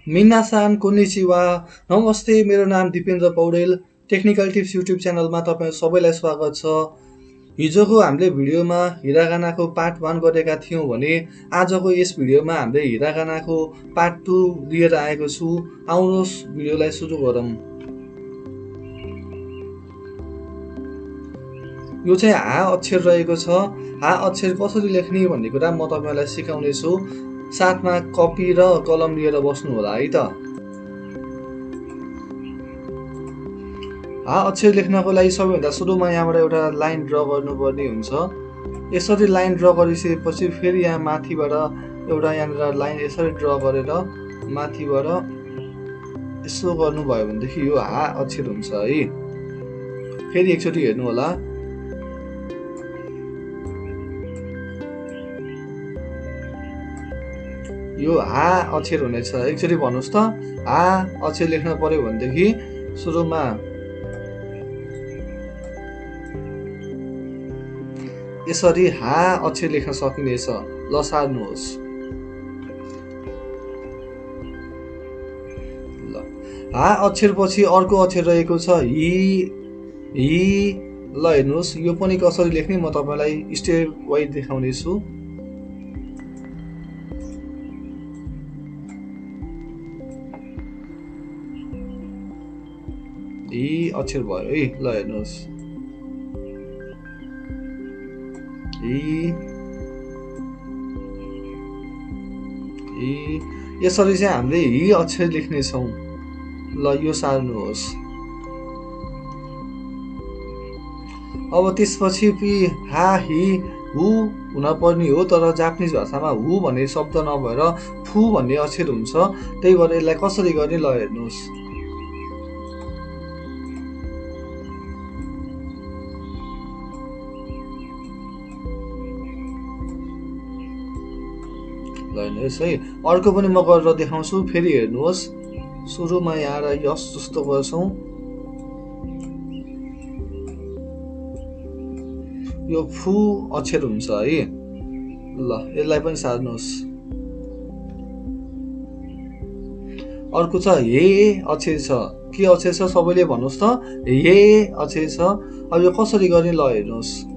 मिनासान konnichiwa नमस्ते मेरो नाम Dipendra Paudel technical tips YouTube च्यानलमा तपाईहरु सबैलाई स्वागत छ। हिजोको हामीले भिडियोमा हिरागानाको पार्ट 1 गरेका थियौं भने आजको यस भिडियोमा हामीले हिरागानाको पार्ट 2 लिएर आएको छु। आउनुहोस् भिडियोलाई सुरु गरौँ। यो चाहिँ हा अक्षर रहेको छ। हा अक्षर कसरी लेख्ने भन्ने कुरा म तपाईहरुलाई सिकाउने छु। साथमा कपी र कलम लिएर बस्नु होला है त। हा अक्षर लेख्नको लागि सबैभन्दा सुरुमा यहाँबाट एउटा लाइन ड्रा गर्नुपर्ने हुन्छ। यसरी लाइन ड्रा गरिसकेपछि फेरि यहाँ माथिबाट एउटा यहाँनिर लाइन यसरी ड्रा गरेर माथिबाट यसो गर्नुभयो भनेदेखि यो हा अक्षर हुन्छ है। फेरि एकचोटि हेर्नु होला। यो हा अक्षर हुनेछ। एकचोटि भन्नुस् त हा अक्षर लेख्न पर्यो भनेदेखि सुरुमा यसरी हा अक्षर लेख्न सकिनेछ। ल सार्नुहोस्। ल हा अक्षर पछि अर्को अक्षर रहेको छ हि। ल हेर्नुहोस् यो पनि कसरी लेख्ने म तपाईलाई स्टेप वाइज देखाउने छु। हि अक्षर भयो है। ल हेर्नुहोस् यसरी चाहिँ हामीले हि अक्षर लेख्ने छौं। ल यो सार्नुहोस्। अब त्यसपछि हा हि हु हुन पर्ने हो, तर जापानिज भाषामा हु भन्ने शब्द नभएर फु भन्ने अक्षर हुन्छ। त्यही भएर यसलाई कसरी गर्ने ल हेर्नुहोस्। ल हेर्नुहोस् है। अर्को पनि म गरेर देखाउँछु। फेरि हेर्नुहोस्। सुरुमा यहाँ यस जस्तो गर्छौं। यो फु अक्षर हुन्छ है। ल यसलाई पनि सार्नुहोस्। अर्को छ हे अक्षर छ। के अक्षर छ सबैले भन्नुस् त हे अक्षर छ। अब यो कसरी गर्ने ल हेर्नुहोस्।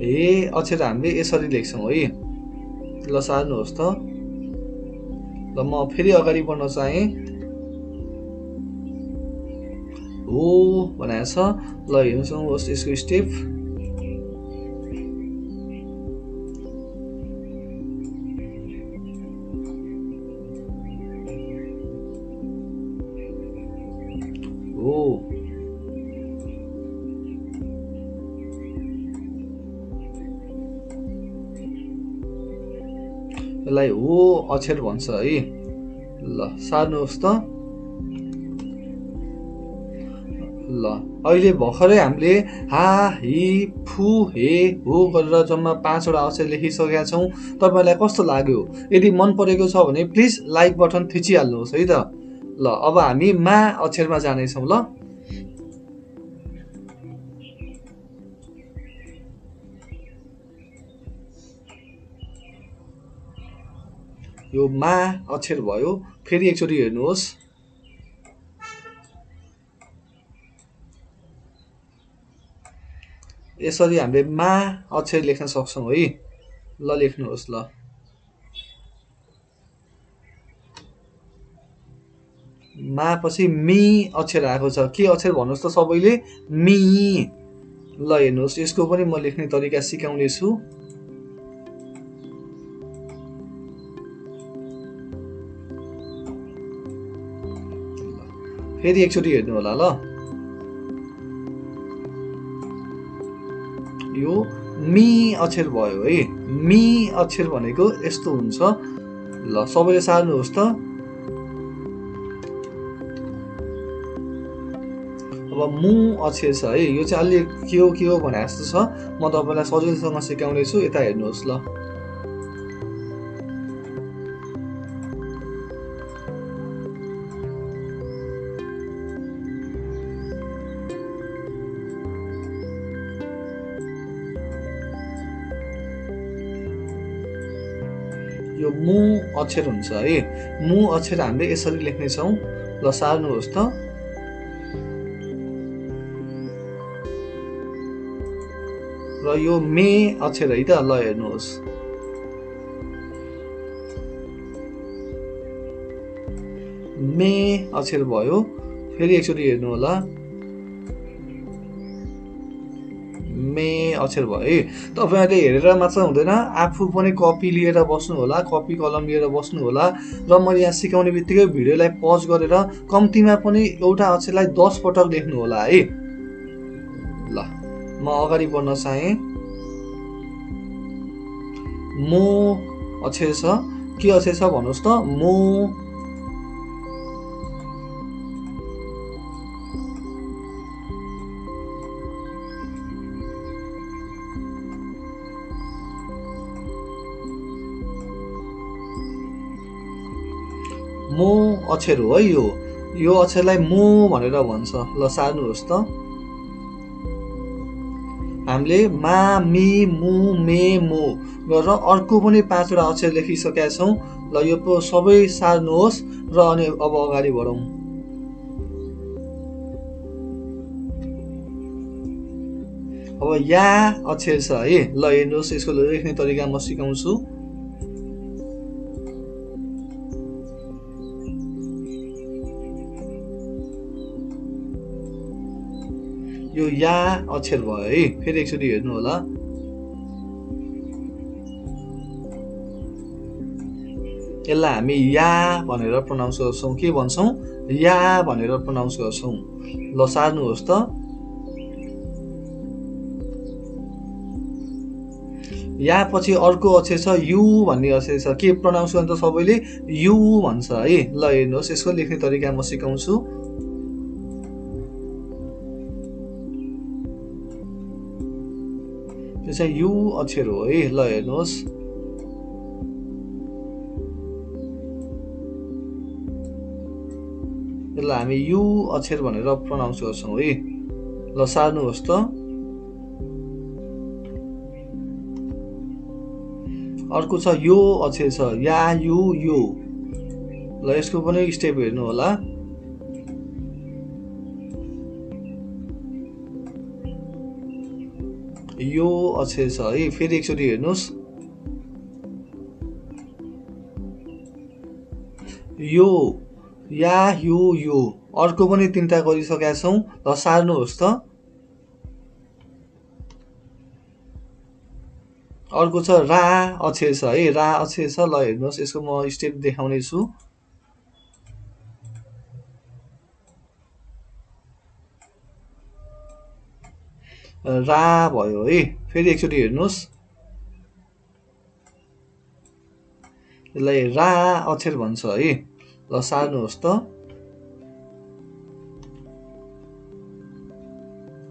हे अक्षर हामीले यसरी लेख्छौं है। ल सार्नुहोस् त। ल म फेरि अगाडि बढ्न चाहे। हो भनेको छ। ल हेर्नुहोस् यसको स्टेप। हो यसलाई हो अक्षर भन्छ है। ल सार्नुहोस् त। ल अहिले भर्खरै हामीले हा हि फु हे हो गरेर जम्मा 5 वटा अक्षर लेखिसकेका छौं। तपाईलाई कस्तो लाग्यो? यदि मन परेको छ भने प्लिज लाइक बटन थिचिहाल्नुहोस् है त। ल अब हामी मा अक्षरमा जाने छौं। ल यो मा अक्षर भयो। फेरि एकचोटि हेर्नुहोस्। यसरी हामीले मा अक्षर लेख्न सक्छौं है। ल लेख्नुहोस्। ल मा पछि मी अक्षर आएको छ। के अक्षर भन्नुस् त सबैले मी। ल हेर्नुहोस् यसको पनि म लेख्ने तरिका सिकाउने छु। फेरि एकचोटि हेर्नु होला। ल यो मी अक्षर भयो है। मी अक्षर भनेको यस्तो हुन्छ। ल सबैले सार्नुहोस् त। अब मु अक्षर छ है। यो चाहिँ अलि के हो भने जस्तो छ। म तपाईलाई सजिलोसँग सिकाउने छु। यता हेर्नुहोस्। ल यो मु अक्षर हुन्छ है। मु अक्षर हामीले यसरी लेख्ने छौं। ल सार्नुहोस् त। र यो मे अक्षर है त। ल हेर्नुहोस्, मे अक्षर भयो। फेरि एकचोटि हेर्नु होला, मे अक्षर भयो है। तपाईहरुले हेरेर मात्र हुँदैन, आफू पनि कपी लिएर बस्नु होला, कपी कलम लिएर बस्नु होला। र मैले यहाँ सिकाउने बित्तिकै भिडियोलाई पज गरेर कम्तीमा पनि एउटा अक्षरलाई 10 पटक लेख्नु होला है। ल म अगाडि बढ्न चाहे। मो अक्षर छ, के अक्षर छ भन्नुस् त? मो। मो अक्षर हो है यो अक्षरलाई मो भनेर भन्छ। ल सार्नुहोस् त। हामीले मा मी मु मे मो गरेर अर्को पनि 5 वटा अक्षर लेखिसकेका छौं। ल यो सबै सार्नुहोस् र अनि अब अगाडि बढौं। अब या अक्षर छ है। ल हेर्नुहोस्, यसको लेख्ने तरिका म सिकाउँछु। यो या अक्षर भयो है। फेरि एकचोटि हेर्नु होला। यसलाई हामी या भनेर प्रोनाउन्स गर्छौं। के भन्छौं? या भनेर प्रोनाउन्स गर्छौं। ल सार्नुहोस् त। या पछि अर्को अक्षर छ यु भन्ने अक्षर छ। के प्रोनाउन्स गर्छ सबैले? यु भन्छ है। ल हेर्नुहोस्, यसको लेख्ने तरिका म सिकाउँछु। यो चाहिँ यु अक्षर हो है। ल हेर्नुहोस्, यसलाई हामी यु अक्षर भनेर प्रोनाउन्स गर्छौं है। ल सार्नुहोस् त। अर्को छ यो अक्षर छ, या यु यो। ल यसको पनि स्टेप हेर्नु होला। यो अक्षर छ है। फेरि एकचोटि हेर्नुहोस्, यो या यु यो। अर्को पनि 3टा गरिसकेका छौं। ल सार्नुहोस् त। अर्को छ रा अक्षर छ है। रा अक्षर छ। ल हेर्नुहोस्, यसको म स्टेप देखाउने छु। रा भयो है। फेरि एकचोटि हेर्नुहोस्, यसलाई रा अक्षर भन्छ है। ल सार्नुहोस् त।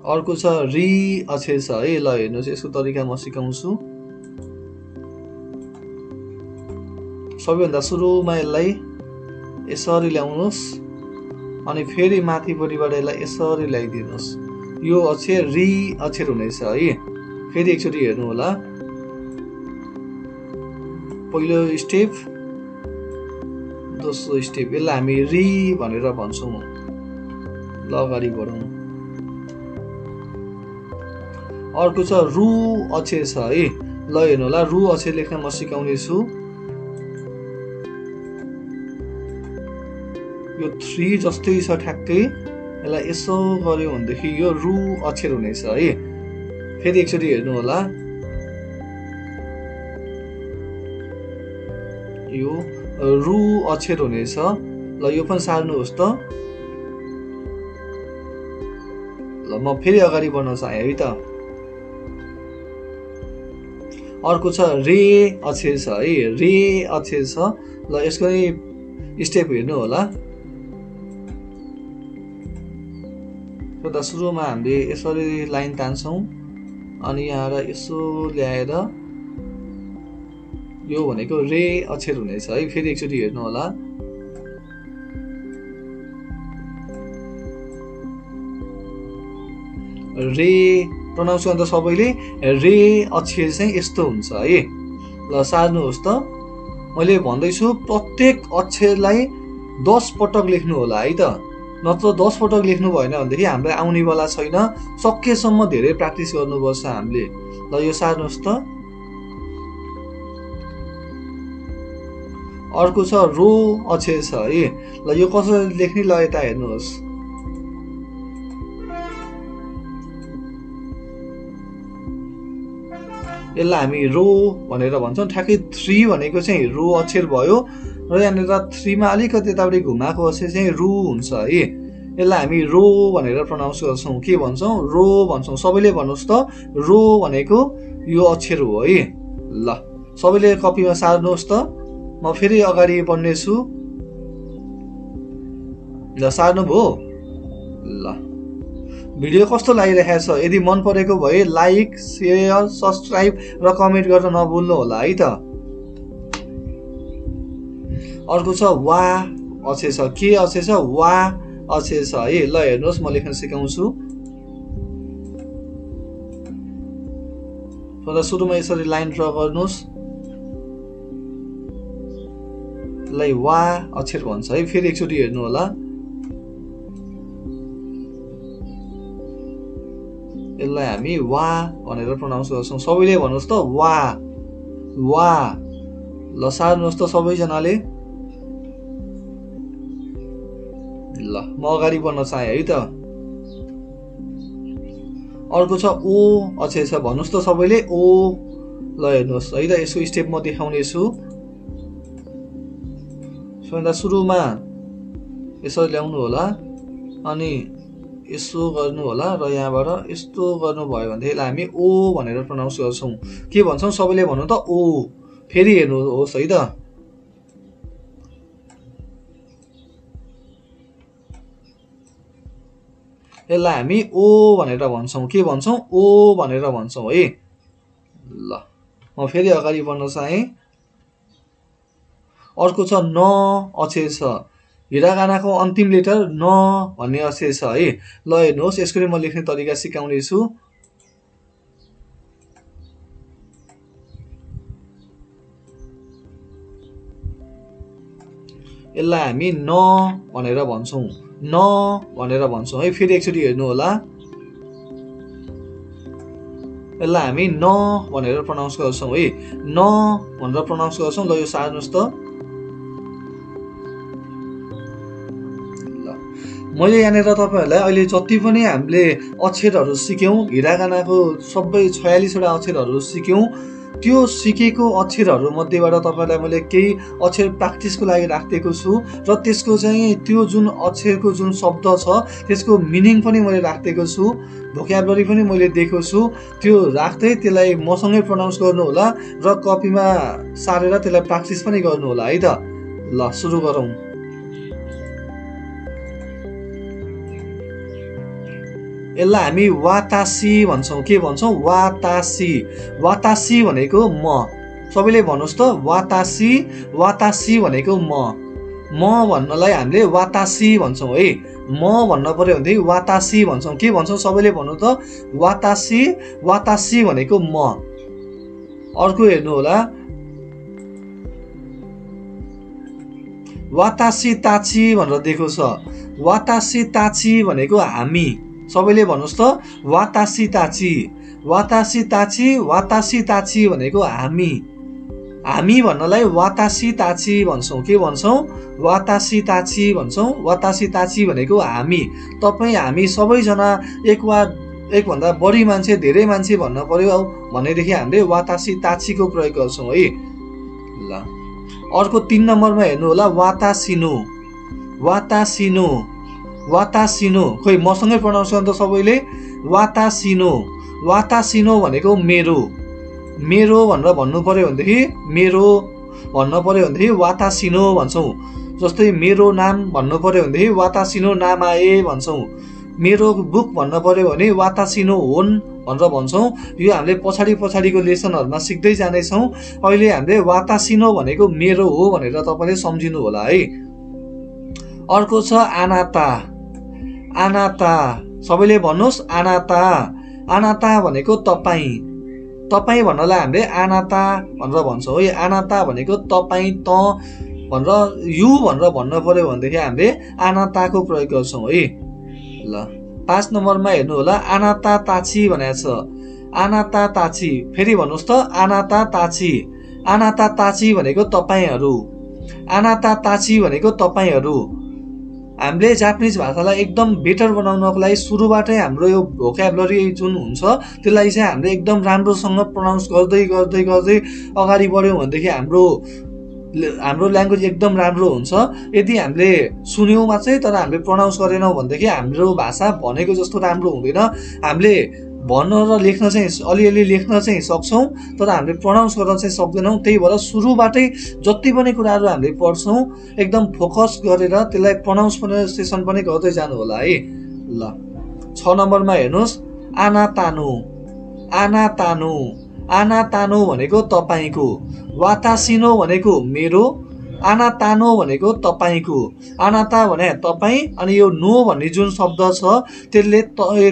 अर्को छ री अक्षर छ है। ल हेर्नुहोस्, यसको तरिका म सिकाउँछु। सबैभन्दा सुरुमा यसलाई यसरी ल्याउनुहोस् अनि फेरि माथिपट्टिबाट यसलाई यसरी ल्याइदिनुहोस्। यो अक्षर री अक्षर हुनेछ है। फेरि एकचोटि हेर्नु होला। पहिलो स्टेप, दोस्रो स्टेप। यसलाई हामी री भनेर भन्छौं। ल अगाडि बढौं। अर्को छ रु अक्षर छ है। ल हेर्नु होला, रु अक्षर लेख्न म सिकाउने छु। यो 3 जस्तै छ ठ्याक्कै। यसलाई यसो गर्यो भनेदेखि यो रु अक्षर हुनेछ है। फेरि एकचोटि हेर्नु होला। यो रु अक्षर हुनेछ। ल यो पनि सार्नुहोस् त। ल म फेरि अगाडि बढ्न चाहे है त। अर्को छ रे अक्षर छ है। रे अक्षर छ। ल यसको स्टेप हेर्नु होला। सुरुमा हामीले यसरी लाइन तान्छौं अनि यहाँ यसो ल्याएर यो भनेको रे अक्षर हुनेछ है। फेरि एकचोटि हेर्नु होला। रे प्रोनाउन्स गर्दा सबैले रे अक्षर चाहिँ यस्तो हुन्छ है। ल सार्नुहोस् त। मैले भन्दैछु प्रत्येक अक्षरलाई 10 पटक लेख्नु होला है त। नत्र 10 पटक लेख्नु भएन भनेदेखि हामीलाई आउनेवाला छैन। सकेसम्म धेरै प्र्याक्टिस गर्नुपर्छ हामीले। ल यो सार्नुहोस् त। अर्को छ रो अक्षर छ है। ल यो कसरी लेख्ने, ल यता हेर्नुहोस्। यसलाई हामी रो भनेर भन्छौँ। ठ्याक्कै 3 भनेको चाहिँ रो अक्षर भयो र यहाँनिर 3 मा अलिकति यतापट्टि घुमाएको अक्षर चाहिँ रु हुन्छ है। यसलाई हामी रो भनेर प्रोनाउन्स गर्छौँ। के भन्छौँ? रो भन्छौँ। सबैले भन्नुहोस् त, रो भनेको यो अक्षर हो है। ल सबैले कपीमा सार्नुहोस् त। म फेरि अगाडि बढ्नेछु। ल सार्नुभयो? ल भिडियो कस्तो लागिरहेको छ? यदि मन परेको भए लाइक, सेयर, सब्सक्राइब र कमेन्ट गर्न नभुल्नु होला है त। अर्को छ वा अक्षर छ। के अक्षर छ? वा अक्षर छ है। ल हेर्नुहोस्, म लेख्न सिकाउँछु। सुरुमा यसरी लाइन ड्र गर्नुहोस्। यसलाई वा अक्षर भन्छ है। फेरि एकचोटि हेर्नु होला। यसलाई हामी वा भनेर प्रोनाउन्स गर्छौँ। सबैले भन्नुहोस् त, वा वा। ल सार्नुहोस् त सबैजनाले। ल म अगाडि बढ्न चाहे है त। अर्को छ ओ अक्षर छ। भन्नुहोस् त सबैले ओ। ल हेर्नुहोस् है त, यसको स्टेप म देखाउने छु। सुरुमा यसरी ल्याउनु होला, अनि यसो गर्नु होला, र यहाँबाट यस्तो गर्नुभयो भनेदेखि हामी ओ भनेर प्रोनाउन्स गर्छौँ। के भन्छौँ? सबैले भन्नु त ओ। फेरि हेर्नुहोस् है त। यसलाई हामी ओ भनेर भन्छौँ। के भन्छौँ? ओ भनेर भन्छौँ है। ल म फेरि अगाडि बढ्न चाहे। अर्को छ न अक्षर छ। हिरागानाको अन्तिम लेटर न भन्ने अक्षर छ है। ल हेर्नुहोस्, यसको म लेख्ने तरिका सिकाउने छु। यसलाई हामी न भनेर भन्छौँ। न भनेर भन्छौँ है। फेरि एकचोटि हेर्नु होला। यसलाई हामी न भनेर प्रोनाउन्स गर्छौँ है। न भनेर प्रोनाउन्स गर्छौँ। ल यो सार्नुहोस् त। मैले यहाँनिर तपाईँहरूलाई अहिले जति पनि हामीले अक्षरहरू सिक्यौँ, हिरागानाको सबै 46 वटा अक्षरहरू सिक्यौँ, त्यो सिकेको अक्षरहरू मध्येबाट तपाईँलाई मैले केही अक्षर प्र्याक्टिसको लागि राखिदिएको छु, र त्यसको चाहिँ त्यो जुन अक्षरको जुन शब्द छ त्यसको मिनिङ पनि मैले राखिदिएको छु, भोक्याबुलरी पनि मैले दिएको छु। त्यो राख्दै त्यसलाई मसँगै प्रोनाउन्स गर्नु होला र कपीमा सारेर त्यसलाई प्र्याक्टिस पनि गर्नु होला है त। ल सुरु गरौँ। यसलाई हामी वातासी भन्छौँ। के भन्छौँ? वातासी। वातासी भनेको म। सबैले भन्नुहोस् त, वातासी। वातासी भनेको म। म भन्नलाई हामीले वातासी भन्छौँ है। म भन्न पर्यो भनेदेखि वातासी भन्छौँ। के भन्छौँ? सबैले भन्नु त, वातासी। वातासी भनेको म। अर्को हेर्नु होला। वातासी ताची भनेर दिएको छ। वातासी ताची भनेको हामी। सबैले भन्नुहोस् त, वातासी ताची। वातासी ताची। वातासी ताची भनेको हामी। हामी भन्नलाई वातासी ताची भन्छौँ। के भन्छौँ? वातासी ताची भन्छौँ। वातासी ताची भनेको हामी। तपाईँ हामी सबैजना एकभन्दा बढी मान्छे, धेरै मान्छे भन्न पर्यो भनेदेखि हामीले वातासी ताचीको प्रयोग गर्छौँ है। ल अर्को 3 नम्बरमा हेर्नु होला। वातासिनो। वातासिनो। वातासिनो। खोइ मसँगै प्रोनाउन्स गर्नु त सबैले। वातासिनो। वातासिनो भनेको मेरो। मेरो भनेर भन्नु पर्यो भनेदेखि, मेरो भन्नु पर्यो भनेदेखि वातासिनो भन्छौँ। जस्तै मेरो नाम भन्नु पर्यो भनेदेखि वातासिनो नामाए भन्छौँ। मेरो बुक भन्न पर्यो भने वातासिनो होन भनेर भन्छौँ। यो हामीले पछाडिको लेसनहरूमा सिक्दै जानेछौँ। अहिले हामीले वातासिनो भनेको मेरो हो भनेर तपाईँले सम्झिनु होला है। अर्को छ आनाता। आनाता। सबैले भन्नुहोस्, आनाता। आनाता भनेको तपाईँ। तपाईँ भन्नलाई हामीले आनाता भनेर भन्छौँ है। आनाता भनेको तपाईँ, त भनेर यु भनेर भन्नु पर्यो भनेदेखि हामीले आनाताको प्रयोग गर्छौँ है। ल 5 नम्बरमा हेर्नु होला, आनाता ताची भनेको छ। आनाता ताची, फेरि भन्नुहोस् त, आनाता ताची। आनाता ताची भनेको तपाईँहरू, आनाता ताची भनेको तपाईँहरू। हामीले जापानिज भाषालाई एकदम बेटर बनाउनको लागि सुरुबाटै हाम्रो यो भोक्याबुलरी जुन हुन्छ त्यसलाई चाहिँ हामीले एकदम राम्रोसँग प्रोनाउन्स गर्दै गर्दै गर्दै अगाडि बढ्यौँ भनेदेखि हाम्रो ल्याङ्ग्वेज एकदम राम्रो हुन्छ। यदि हामीले सुन्यौँ मात्रै तर हामीले प्रोनाउन्स गरेनौँ भनेदेखि हाम्रो भाषा भनेको जस्तो राम्रो हुँदैन। हामीले भन्न र लेख्न चाहिँ अलिअलि लेख्न चाहिँ सक्छौँ तर हामीले प्रोनाउन्स गर्न चाहिँ सक्दैनौँ। त्यही भएर सुरुबाटै जति पनि कुराहरू हामीले पढ्छौँ एकदम फोकस गरेर त्यसलाई प्रोनाउन्सिएसन पनि गर्दै जानु होला है। ल 6 नम्बरमा हेर्नुहोस्, आना तानु। आना तानु, आना तानु भनेको तपाईँको, वातासिनो भनेको मेरो, आना तानो भनेको तपाईँको। आनाता भने तपाईँ, अनि यो नो भन्ने जुन शब्द छ त्यसले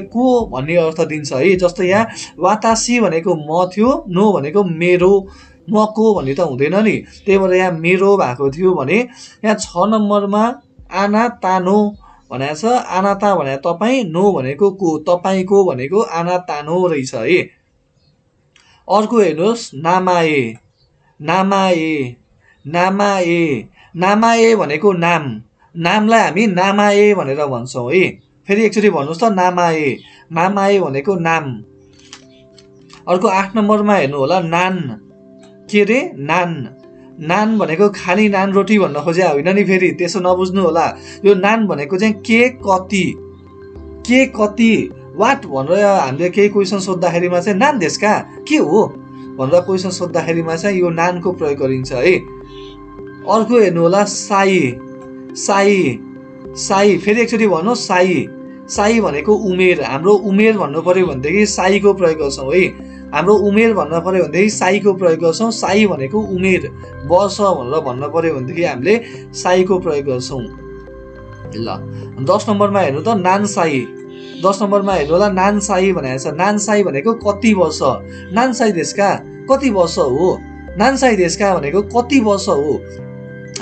को भन्ने अर्थ दिन्छ है। जस्तै यहाँ वातासी भनेको म थियो, नो भनेको मेरो, म को भन्ने त हुँदैन नि, त्यही भएर यहाँ मेरो भएको थियो भने यहाँ 6 नम्बरमा आना तानो भनेको छ। आनाता भने तपाईँ, नो भनेको को, तपाईँको भनेको आना तानो रहेछ है। अर्को हेर्नुहोस्, नामाए। नामाए, नामाए, नामाए भनेको नाम, नामलाई हामी नामाए भनेर भन्छौँ है। फेरि एकचोटि भन्नुहोस् त, नामाए। नामाए भनेको नाम। अर्को 8 नम्बरमा हेर्नु होला, नान। के रे, नान। नान भनेको खाली नान रोटी भन्न खोजे होइन नि, फेरि त्यसो नबुझ्नु होला। यो नान भनेको चाहिँ के कति, के कति, वाट भनेर हामीले केही क्वेसन सोद्धाखेरिमा चाहिँ नान देशका के हो भनेर क्वेसन सोद्धाखेरिमा चाहिँ यो नानको प्रयोग गरिन्छ है। अर्को हेर्नु होला, साई। साई, साई, फेरि एकचोटि भन्नु, साई। साई भनेको उमेर। हाम्रो उमेर भन्नु पर्यो भनेदेखि साईको प्रयोग गर्छौँ है। हाम्रो उमेर भन्न पर्यो भनेदेखि साईको प्रयोग गर्छौँ। साई भनेको उमेर, वर्ष भनेर भन्न पर्यो भनेदेखि हामीले साईको प्रयोग गर्छौँ। ल 10 नम्बरमा हेर्नु त, नानसाई। 10 नम्बरमा हेर्नु होला, नानसाई भनेको छ। नानसाई भनेको कति वर्ष, नानसाई देशका कति वर्ष हो, नानसाई देशका भनेको कति वर्ष हो।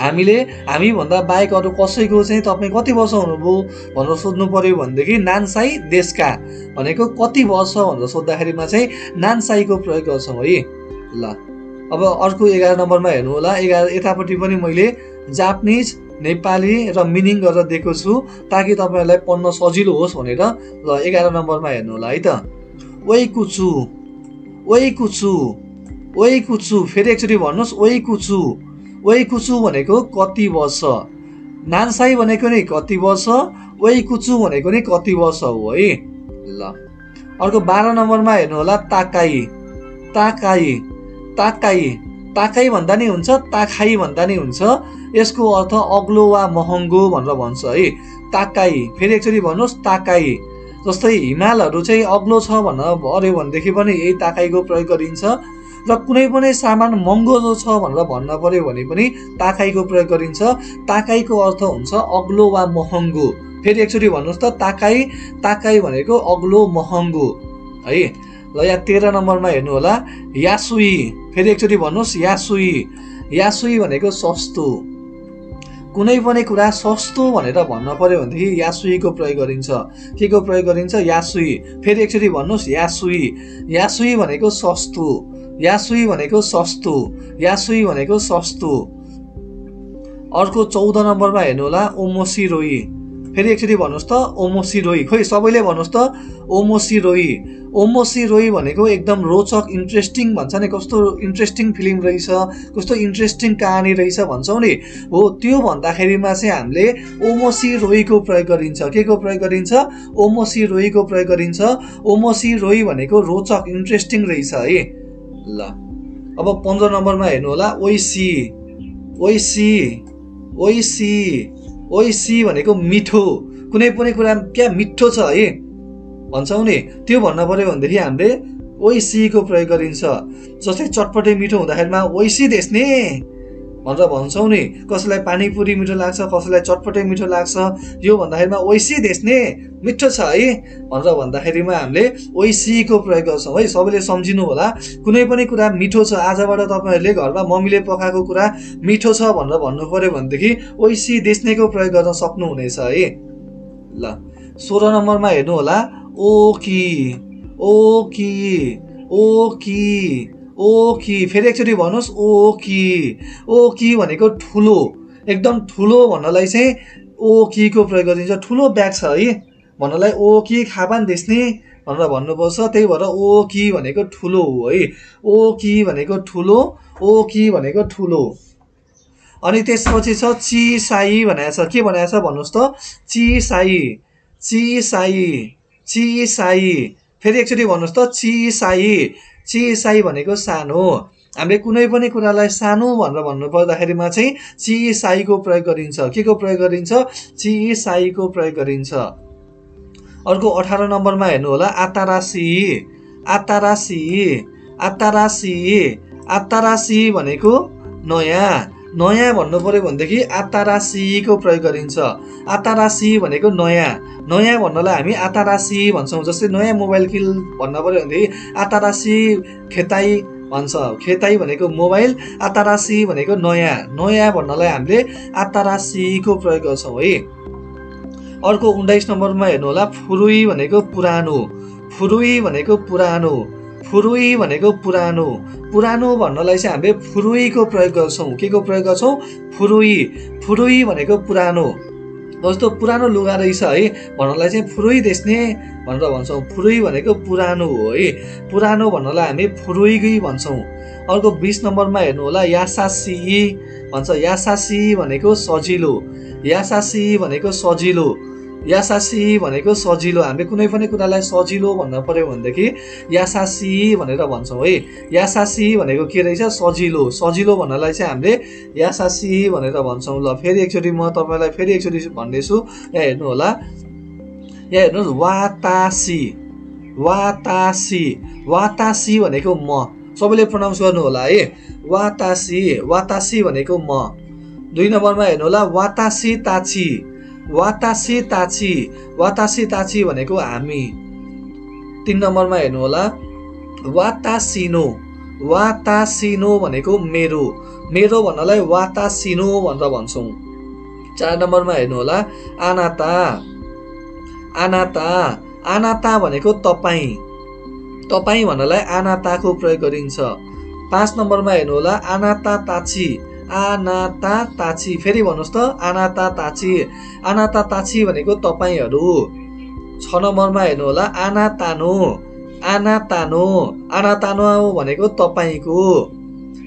हामीभन्दा बाहेक अरू कसैको चाहिँ तपाईँ कति वर्ष हुनुभयो भनेर सोध्नु पर्यो भनेदेखि नानसाई देशका भनेको कति वर्ष भनेर सोद्धाखेरिमा चाहिँ नानसाईको प्रयोग गर्छौँ है। ल अब अर्को 11 नम्बरमा हेर्नु होला। यतापट्टि पनि मैले जापानिज, नेपाली र मिनिङ गरेर दिएको छु ताकि तपाईँहरूलाई पढ्न सजिलो होस् भनेर। ल 11 नम्बरमा हेर्नु होला है त, ओइकुचु। ओइकुचु, ओइकुचु, फेरि एकचोटि भन्नुहोस्, ओइकुचु। ओइकुचु भनेको कति वर्ष, नानसाई भनेको नि कति वर्ष, ओइकुचु भनेको नि कति वर्ष हो है। ल अर्को 12 नम्बरमा हेर्नु होला, ताकाई। ताकाई, ताकाई, ताकाई भन्दा नि हुन्छ, ताखाई भन्दा नि हुन्छ। यसको अर्थ अग्लो वा महँगो भनेर भन्छ है। ताकाई, फेरि एकचोटि भन्नुहोस्, ताकाई। जस्तै हिमालहरू चाहिँ अग्लो छ भन्न पर्यो भनेदेखि पनि यही ताकाईको प्रयोग गरिन्छ। र कुनै पनि सामान महँगो छ भनेर भन्न पर्यो भने पनि ताकाईको प्रयोग गरिन्छ। ताकाईको अर्थ हुन्छ अग्लो वा महँगो। फेरि एकचोटि भन्नुहोस् त, ताकाई। ताकाई भनेको अग्लो महँगो है। ल यहाँ 13 नम्बरमा हेर्नु होला, यासुई। फेरि एकचोटि भन्नुहोस्, यासुई। यासुई भनेको सस्तो। कुनै पनि कुरा सस्तो भनेर भन्न पर्यो भनेदेखि यासुईको प्रयोग गरिन्छ। के को प्रयोग गरिन्छ, यासुई। फेरि एकचोटि भन्नुहोस्, यासुई। यासुई भनेको सस्तो, यासुई भनेको सस्तो, यासुई भनेको सस्तो। अर्को 14 नम्बरमा हेर्नु होला, ओमोसिरोई। फेरि एकचोटि भन्नुहोस् त, ओमोसिरोई। खोइ सबैले भन्नुहोस् त, ओमोसिरोई। ओमोसिरोई भनेको एकदम रोचक, इन्ट्रेस्टिङ भन्छ नि, कस्तो इन्ट्रेस्टिङ फिल्म रहेछ, कस्तो इन्ट्रेस्टिङ कहानी रहेछ भन्छौँ नि, हो त्यो भन्दाखेरिमा चाहिँ हामीले ओमोसिरोईको प्रयोग गरिन्छ। के को प्रयोग गरिन्छ, ओमोसिरोईको प्रयोग गरिन्छ। ओमोसिरोई भनेको रोचक, इन्ट्रेस्टिङ रहेछ है। ल अब 15 नम्बरमा हेर्नु होला, ओइसी। ओइसी, ओइसी, ओइसी भनेको मिठो। कुनै पनि कुरा क्या मिठो छ है भन्छौँ नि, त्यो भन्न पर्यो भनेदेखि हामीले ओइसीको प्रयोग गरिन्छ। जस्तै चटपटे मिठो हुँदाखेरिमा ओइसी देश्ने भनेर भन्छौँ नि। कसैलाई पानीपुरी मिठो लाग्छ, कसैलाई चटपटे मिठो लाग्छ, यो भन्दाखेरिमा ओइसी देख्ने मिठो छ है भनेर भन्दाखेरिमा हामीले ओइसीको प्रयोग गर्छौँ है। सबैले सम्झिनु होला, कुनै पनि कुरा मिठो छ, आजबाट तपाईँहरूले घरमा मम्मीले पकाएको कुरा मिठो छ भनेर भन्नु पर्यो भनेदेखि ओइसी देख्नेको प्रयोग गर्न सक्नुहुनेछ है। ल 16 नम्बरमा हेर्नु होला, ओकी ओकी ओकी ओकी। फेरि एकचोटि भन्नुहोस्, ओकी ओकी भनेको ठुलो, एकदम ठुलो भन्नलाई चाहिँ ओकीको प्रयोग गरिन्छ। ठुलो ब्याग छ है भन्नलाई ओकी, खाबान देख्ने भनेर भन्नुपर्छ, त्यही भएर ओकी भनेको ठुलो हो है। ओकी भनेको ठुलो, ओकी भनेको ठुलो। अनि त्यसपछि छ चिसाई भनेको छ। के भनेको छ भन्नुहोस् त, चिसाई चिसाई चिसाई। फेरि एकचोटि भन्नुहोस् त, चिसाई चिसाई भनेको सानो। हामीले कुनै पनि कुरालाई सानो भनेर भन्नु पर्दाखेरिमा चाहिँ चिसाईको प्रयोग गरिन्छ। के को प्रयोग गरिन्छ? चिसाईको प्रयोग गरिन्छ। अर्को 18 नम्बरमा हेर्नु होला, आतारासी आतारासी आतारासी आतारासी भनेको नयाँ। नयाँ भन्नु पर्यो भनेदेखि आतारासीको प्रयोग गरिन्छ। आतारासी भनेको नयाँ। नयाँ भन्नलाई हामी आतारासी भन्छौँ। जस्तै नयाँ मोबाइल किल भन्न पर्यो भनेदेखि आतारासी खेताई भन्छ। खेताई भनेको मोबाइल, आतारासी भनेको नयाँ। नयाँ भन्नलाई हामीले आतारासीको प्रयोग गर्छौँ है। अर्को 19 नम्बरमा हेर्नु होला, फुरुई भनेको पुरानो। फुरुई भनेको पुरानो, फुरुई भनेको पुरानो। पुरानो भन्नलाई चाहिँ हामीले फुरुईको प्रयोग गर्छौँ। के को प्रयोग गर्छौँ? फुरुई। फुरुई भनेको पुरानो। जस्तो पुरानो लुगा रहेछ है भन्नलाई चाहिँ फुरुई देख्ने भनेर भन्छौँ। फुरुई भनेको पुरानो हो है। पुरानो भन्नलाई हामी फुरुई भन्छौँ। अर्को 20 नम्बरमा हेर्नु होला, यासासी भन्छ। यासासी भनेको सजिलो। यासासी भनेको सजिलो। यासासी भनेको सजिलो। हामीले कुनै पनि कुरालाई सजिलो भन्न पर्यो भनेदेखि यासासी भनेर भन्छौँ है। यासासी भनेको के रहेछ? सजिलो। सजिलो भन्नलाई चाहिँ हामीले यासासी भनेर भन्छौँ। ल फेरि एकचोटि म तपाईँलाई फेरि एकचोटि भन्दैछु, यहाँ हेर्नु होला, यहाँ हेर्नुहोस्, वातासी वातासी वातासी भनेको म। सबैले प्रोनाउन्स गर्नु होला है, वातासी वातासी भनेको म। 2 नम्बरमा हेर्नु होला, वातासी ताची वातासी ताची वातासी ताची भनेको हामी। 3 नम्बरमा हेर्नु होला, वातासिनो वातासिनो भनेको मेरो। मेरो भन्नलाई वातासिनो भनेर भन्छौँ। 4 नम्बरमा हेर्नु होला, आनाता आनाता आनाता भनेको तपाईँ। तपाईँ भन्नलाई आनाताको प्रयोग गरिन्छ। 5 नम्बरमा हेर्नु होला, आनाता ताची आनाता ताची। फेरि भन्नुहोस् त, आनाता ताची। आनाता ताची भनेको तपाईँहरू। 6 नम्बरमा हेर्नु होला, आनातानो आनातानो आनातानो भनेको तपाईँको।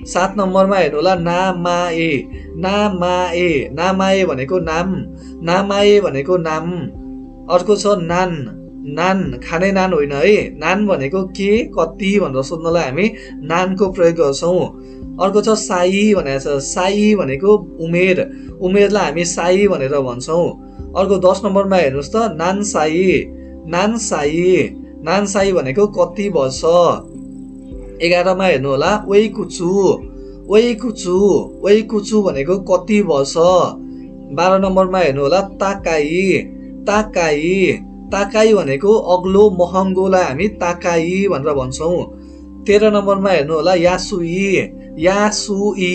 7 नम्बरमा हेर्नु होला, नामाए नामाए नामाए भनेको नाम। नामाए भनेको नाम। अर्को छ नान। नान खाने नान होइन है। नान भनेको के कति भनेर सोध्नलाई हामी नानको प्रयोग गर्छौँ। अर्को छ साई भनेको छ। साई भनेको उमेर। उमेरलाई हामी साई भनेर भन्छौँ। अर्को 10 नम्बरमा हेर्नुहोस् त, नानसाई नानसाई नानसाई भनेको कति वर्ष। 11 मा हेर्नु होला, वेकुचु वेकुचु वेकुचु भनेको कति वर्ष। 12 नम्बरमा हेर्नु होला, ताकाई ताकाई ताकाई भनेको अग्लो महँगोलाई हामी ताकाई भनेर भन्छौँ। 13 नम्बरमा हेर्नु होला, यासुई यासुई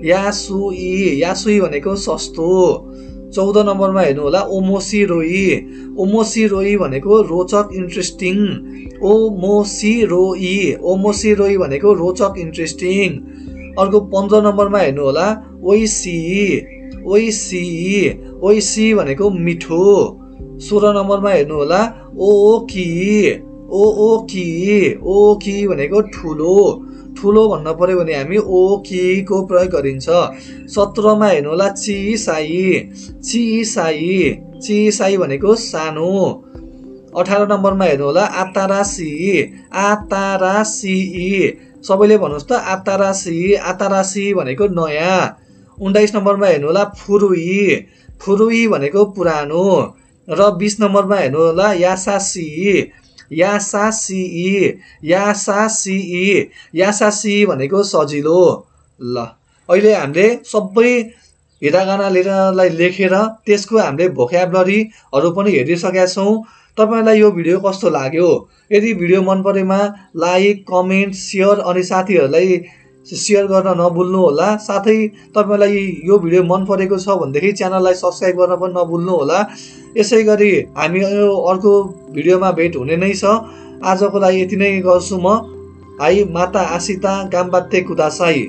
यासुई यासुई भनेको सस्तो। 14 नम्बरमा हेर्नु होला, ओमोसी रोई ओमोसी रोई भनेको रोचक इन्ट्रेस्टिङ। ओमोसी रोई भनेको रोचक इन्ट्रेस्टिङ। अर्को 15 नम्बरमा हेर्नु होला, ओइसी ओइसी ओइसी भनेको मिठो। 16 नम्बरमा हेर्नु होला, ओकी ओकी ओकी भनेको ठुलो। ठुलो भन्न पर्यो भने हामी ओकी को प्रयोग गरिन्छ। 17 मा हेर्नु होला, चिसाई चिसाई चिसाई भनेको सानो। 18 नम्बरमा हेर्नु होला, आतारासी आतारासी। सबैले भन्नुहोस् त, आतारासी आतारासी भनेको नयाँ। 19 नम्बरमा हेर्नु होला, फुरुई फुरुई भनेको पुरानो। र 20 नम्बरमा हेर्नु होला, यासासी यासासी यासासी यासासी भनेको सजिलो। ल अहिले हामीले सबै हिरागानालाई लेखेर त्यसको हामीले भोक्याबुलरीहरू पनि हेरिसकेका छौँ। तपाईँलाई यो भिडियो कस्तो लाग्यो? यदि भिडियो मन परेमा लाइक, कमेन्ट, सेयर अनि साथीहरूलाई सेयर गर्न नभुल्नु होला। साथै तपाईँलाई यो भिडियो मन परेको छ भनेदेखि च्यानललाई सब्स्क्राइब गर्न पनि नभुल्नु होला। यसै गरी हामी अर्को भिडियोमा भेट हुने नै छ। आजको लागि यति नै गर्छु म। हाई माता आसिता गाम्बाते कुदासाई।